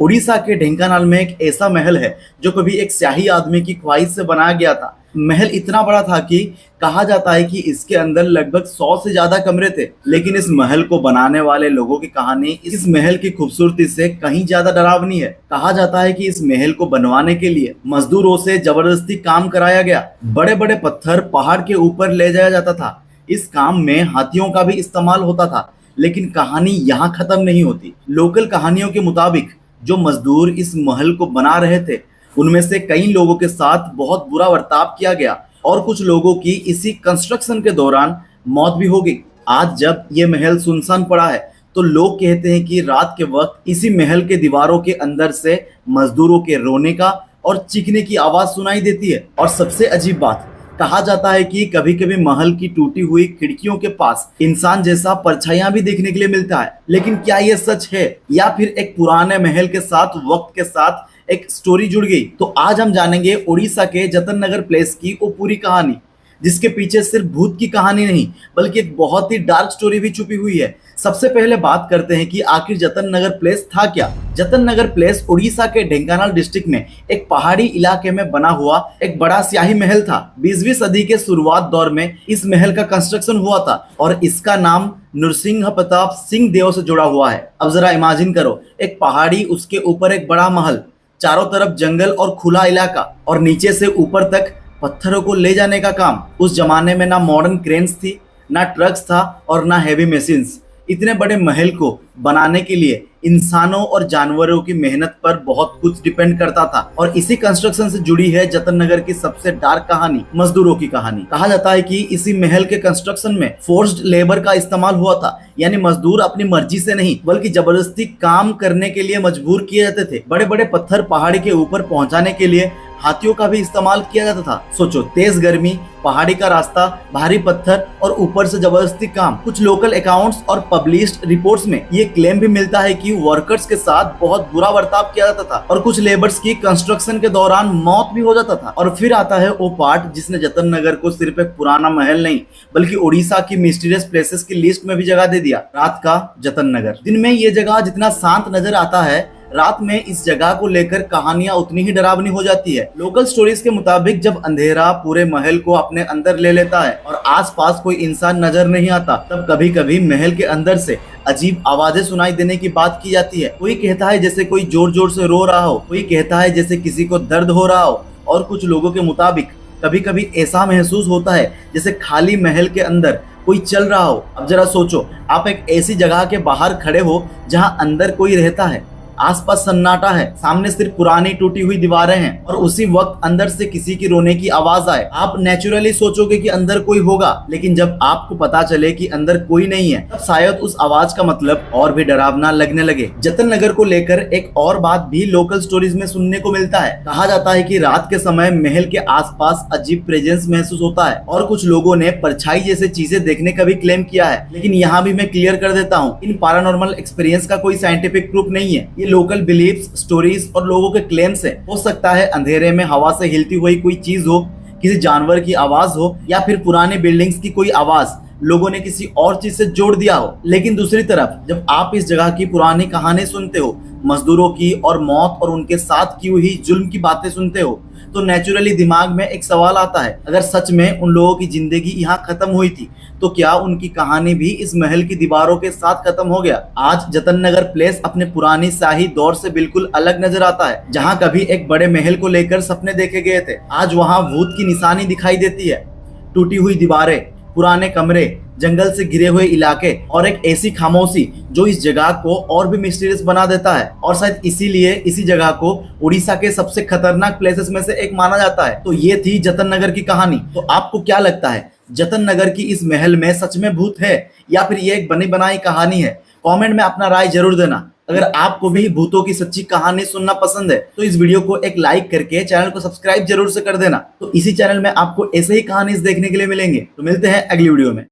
उड़ीसा के ढेंकानाल में एक ऐसा महल है जो कभी एक स्याही आदमी की ख्वाहिश से बनाया गया था। महल इतना बड़ा था कि कहा जाता है कि इसके अंदर लगभग 100 से ज्यादा कमरे थे। लेकिन इस महल को बनाने वाले लोगों की कहानी इस महल की खूबसूरती से कहीं ज्यादा डरावनी है। कहा जाता है कि इस महल को बनवाने के लिए मजदूरों से जबरदस्ती काम कराया गया। बड़े बड़े पत्थर पहाड़ के ऊपर ले जाया जाता था। इस काम में हाथियों का भी इस्तेमाल होता था। लेकिन कहानी यहाँ खत्म नहीं होती। लोकल कहानियों के मुताबिक जो मजदूर इस महल को बना रहे थे उनमें से कई लोगों के साथ बहुत बुरा बर्ताव किया गया और कुछ लोगों की इसी कंस्ट्रक्शन के दौरान मौत भी हो गई। आज जब ये महल सुनसान पड़ा है तो लोग कहते हैं कि रात के वक्त इसी महल के दीवारों के अंदर से मजदूरों के रोने का और चीखने की आवाज सुनाई देती है। और सबसे अजीब बात, कहा जाता है कि कभी कभी महल की टूटी हुई खिड़कियों के पास इंसान जैसा परछाइयां भी देखने के लिए मिलता है। लेकिन क्या यह सच है या फिर एक पुराने महल के साथ वक्त के साथ एक स्टोरी जुड़ गई? तो आज हम जानेंगे उड़ीसा के जतन नगर प्लेस की वो पूरी कहानी, जिसके पीछे सिर्फ भूत की कहानी नहीं बल्कि एक बहुत ही डार्क स्टोरी भी छुपी हुई है। सबसे पहले बात करते हैं कि आखिर जतन नगर प्लेस था क्या। जतन नगर प्लेस उड़ीसा के ढेंकानाल डिस्ट्रिक्ट में एक पहाड़ी इलाके में बना हुआ एक बड़ा स्याही महल था। 20वीं सदी के शुरुआत दौर में इस महल का कंस्ट्रक्शन हुआ था और इसका नाम नृसिंह प्रताप सिंह देव से जुड़ा हुआ है। अब जरा इमेजिन करो, एक पहाड़ी, उसके ऊपर एक बड़ा महल, चारों तरफ जंगल और खुला इलाका, और नीचे से ऊपर तक पत्थरों को ले जाने का काम। उस जमाने में ना मॉडर्न क्रेन्स थी, ना ट्रक्स था और ना हैवी मशीन्स। इतने बड़े महल को बनाने के लिए इंसानों और जानवरों की मेहनत पर बहुत कुछ डिपेंड करता था। और इसी कंस्ट्रक्शन से जुड़ी है जतन नगर की सबसे डार्क कहानी, मजदूरों की कहानी। कहा जाता है कि इसी महल के कंस्ट्रक्शन में फोर्स्ड लेबर का इस्तेमाल हुआ था, यानी मजदूर अपनी मर्जी से नहीं बल्कि जबरदस्ती काम करने के लिए मजबूर किए जाते थे। बड़े बड़े पत्थर पहाड़ी के ऊपर पहुंचाने के लिए हाथियों का भी इस्तेमाल किया जाता था। सोचो, तेज गर्मी, पहाड़ी का रास्ता, भारी पत्थर और ऊपर से जबरदस्ती काम। कुछ लोकल अकाउंट्स और पब्लिश्ड रिपोर्ट्स में ये क्लेम भी मिलता है कि वर्कर्स के साथ बहुत बुरा बर्ताव किया जाता था और कुछ लेबर्स की कंस्ट्रक्शन के दौरान मौत भी हो जाता था। और फिर आता है वो पार्ट जिसने जतन नगर को सिर्फ एक पुराना महल नहीं बल्कि उड़ीसा की मिस्टीरियस प्लेसेस की लिस्ट में भी जगह दे दिया। रात का जतन नगर। दिन में ये जगह जितना शांत नजर आता है, रात में इस जगह को लेकर कहानियां उतनी ही डरावनी हो जाती है। लोकल स्टोरीज के मुताबिक जब अंधेरा पूरे महल को अपने अंदर ले लेता है और आसपास कोई इंसान नजर नहीं आता, तब कभी कभी महल के अंदर से अजीब आवाजें सुनाई देने की बात की जाती है। कोई कहता है जैसे कोई जोर जोर से रो रहा हो, कोई कहता है जैसे किसी को दर्द हो रहा हो, और कुछ लोगों के मुताबिक कभी कभी ऐसा महसूस होता है जैसे खाली महल के अंदर कोई चल रहा हो। अब जरा सोचो, आप एक ऐसी जगह के बाहर खड़े हो जहाँ अंदर कोई रहता है, आसपास सन्नाटा है, सामने सिर्फ पुरानी टूटी हुई दीवारें हैं और उसी वक्त अंदर से किसी की रोने की आवाज आए। आप नेचुरली सोचोगे कि अंदर कोई होगा, लेकिन जब आपको पता चले कि अंदर कोई नहीं है, तब शायद उस आवाज का मतलब और भी डरावना लगने लगे। जतन नगर को लेकर एक और बात भी लोकल स्टोरीज में सुनने को मिलता है। कहा जाता है कि रात के समय महल के आसपास अजीब प्रेजेंस महसूस होता है और कुछ लोगों ने परछाई जैसे चीजें देखने का भी क्लेम किया है। लेकिन यहाँ भी मैं क्लियर कर देता हूँ, इन पैरानॉर्मल एक्सपीरियंस का कोई साइंटिफिक प्रूफ नहीं है। ये लोकल बिलीव्स, स्टोरीज और लोगों के क्लेम्स है। हो सकता है अंधेरे में हवा से हिलती हुई कोई चीज हो, किसी जानवर की आवाज हो, या फिर पुराने बिल्डिंग्स की कोई आवाज लोगों ने किसी और चीज से जोड़ दिया हो। लेकिन दूसरी तरफ जब आप इस जगह की पुरानी कहानी सुनते हो, मजदूरों की और मौत और उनके साथ की हुई जुल्म की बातें सुनते हो, तो नेचुरली दिमाग में एक सवाल आता है, अगर सच में उन लोगों की जिंदगी यहाँ खत्म हुई थी तो क्या उनकी कहानी भी इस महल की दीवारों के साथ खत्म हो गया? आज जतन नगर प्लेस अपने पुरानी शाही दौर से बिल्कुल अलग नजर आता है। जहाँ कभी एक बड़े महल को लेकर सपने देखे गए थे, आज वहाँ भूत की निशानी दिखाई देती है। टूटी हुई दीवारें, पुराने कमरे, जंगल से घिरे हुए इलाके और एक ऐसी खामोशी जो इस जगह को और भी मिस्टीरियस बना देता है। और शायद इसीलिए इसी जगह को उड़ीसा के सबसे खतरनाक प्लेसेस में से एक माना जाता है। तो ये थी जतन नगर की कहानी। तो आपको क्या लगता है, जतन नगर की इस महल में सच में भूत है या फिर ये एक बनी बनाई कहानी है? कमेंट में अपना राय जरूर देना। अगर आपको भी भूतों की सच्ची कहानी सुनना पसंद है तो इस वीडियो को एक लाइक करके चैनल को सब्सक्राइब जरूर से कर देना। तो इसी चैनल में आपको ऐसे ही कहानी देखने के लिए मिलेंगे। तो मिलते हैं अगली वीडियो में।